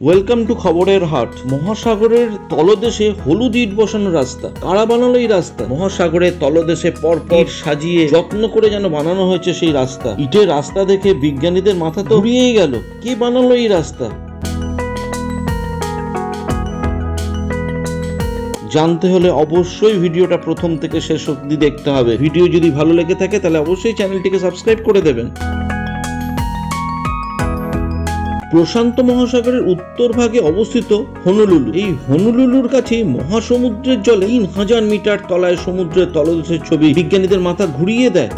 Welcome to খবরের হাট। মহাসাগরের তলদেশে হলুদ ইট বসানো রাস্তা। কারা বানালো এই রাস্তা? মহাসাগরের তলদেশে পরপর সাজিয়ে যত্ন করে যেন বানানো হয়েছে সেই রাস্তা। ইটের রাস্তা দেখে বিজ্ঞানীদের মাথা তো ঘুরিয়েই গেল। কে বানালো এই রাস্তা? জানতে হলে অবশ্যই ভিডিওটা প্রথম থেকে শেষ অবধি দেখতে হবে। ভিডিও যদি ভালো লেগে থাকে তাহলে অবশ্যই চ্যানেলটিকে সাবস্ক্রাইব করে দেবেন। প্রশান্ত মহাসাগরের উত্তর ভাগে অবস্থিত হনুলুলু। এই হনুলুলুর কাছে মহাসমুদ্রের জলে 3000 মিটার তলায় সমুদ্রের তলদেশের ছবি বিজ্ঞানীদের মাথা ঘুরিয়ে দেয়।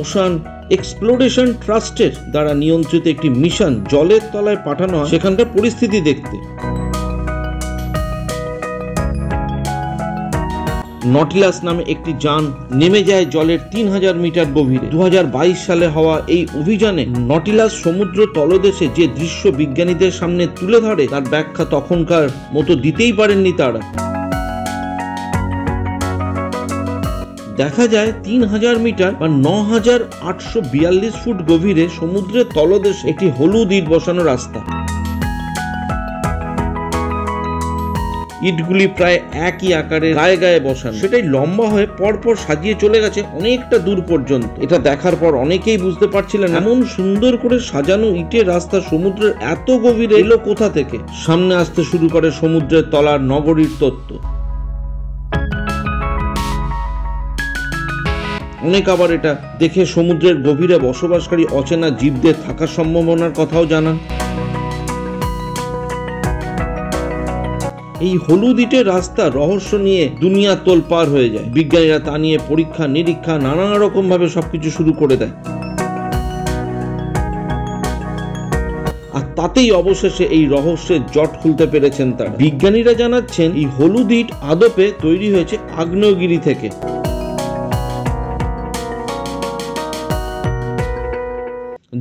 ওশান এক্সপ্লোরেশন ট্রাস্টের দ্বারা নিয়ন্ত্রিত একটি মিশন জলের তলায় পাঠানো হয় সেখানকার পরিস্থিতি দেখতে। নটিলাস নামে একটি যান নেমে যায় জলের 3000 মিটার গভীরে। 2022 সালে হওয়া এই অভিযানে নটিলাস সমুদ্র তলদেশে যে দৃশ্য বিজ্ঞানীদের সামনে তুলে ধরে তার ব্যাখ্যা তখনকার মতো দিতেই পারেননি তারা। দেখা যায় 3000 মিটার বা 9842 ফুট গভীরে সমুদ্রের তলদেশে একটি হলুদ ইট বসানো রাস্তা। ইটগুলি প্রায় একই আকারে গায়ে গায়ে বসানো, সেটাই লম্বা হয়ে পরপর সাজিয়ে চলে গেছে অনেকটা দূর পর্যন্ত। এটা দেখার পর অনেকেই বুঝতে পারছিলেন এমন সুন্দর করে সাজানো ইটের রাস্তা সমুদ্রের এত গভীরে এলো কোথা থেকে। সামনে আসতে শুরু করে সমুদ্রের তলার নগরীর তত্ত্ব। অনেক আবার এটা দেখে সমুদ্রের গভীরে বসবাসকারী অচেনা জীবদের থাকার সম্ভাবনার কথাও জানান। এই হলুদ ইটের রাস্তা রহস্য নিয়ে দুনিয়া তোলপাড় হয়ে যায়। বিজ্ঞানীরা তা নিয়ে পরীক্ষা নিরীক্ষা নানা রকম ভাবে সবকিছু শুরু করে দেয়। আর তাতেই অবশেষে এই রহস্যের জট খুলতে পেরেছেন তারা। বিজ্ঞানীরা জানাচ্ছেন এই হলুদ ইট আদপে তৈরি হয়েছে আগ্নেয়গিরি থেকে।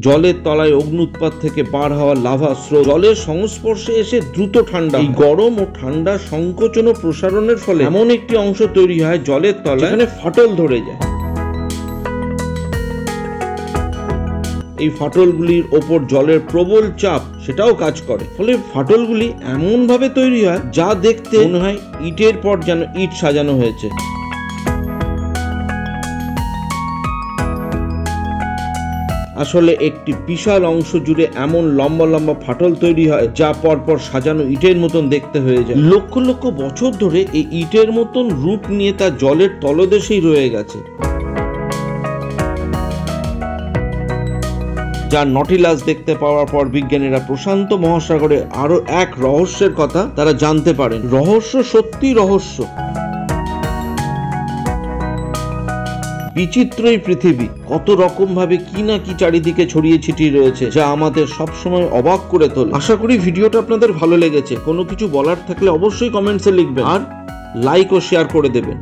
জলের তলায় অগ্নি উৎপাত থেকে বার হওয়া লাভা স্রোত জলের সংস্পর্শে এসে দ্রুত ঠান্ডা। এই গরম ও ঠান্ডা সংকোচন ও প্রসারণের ফলে এমন একটি অংশ তৈরি হয় জলের তলায় যেখানে ফাটল ধরে যায়। এই ফাটলগুলির ওপর জলের প্রবল চাপ সেটাও কাজ করে, ফলে ফাটলগুলি এমন ভাবে তৈরি হয় যা দেখতে মনে হয় ইটের পর যেন ইট সাজানো হয়েছে। আসলে একটি বিশাল অংশ জুড়ে এমন লম্বা লম্বা ফাটল তৈরি হয় যা পরপর সাজানো ইটের মতন দেখতে হয়ে যায়। লক্ষ লক্ষ বছর ধরে এই ইটের মতন রূপ নিয়ে তা জলের তলদেশেই রয়ে গেছে। যা নটিলাস দেখতে পাওয়ার পর বিজ্ঞানীরা প্রশান্ত মহাসাগরে আরো এক রহস্যের কথা তারা জানতে পারেন। রহস্য সত্যি রহস্য। বিচিত্র এই পৃথিবী, কত রকম ভাবে কি না কি চারিদিকে ছড়িয়ে ছিটিয়ে রয়েছে যা আমাদের সবসময় অবাক করে তোলে। আশা করি ভিডিওটা আপনাদের ভালো লেগেছে। কোনো কিছু বলার থাকলে অবশ্যই কমেন্টসে লিখবেন আর লাইক ও শেয়ার করে দেবেন।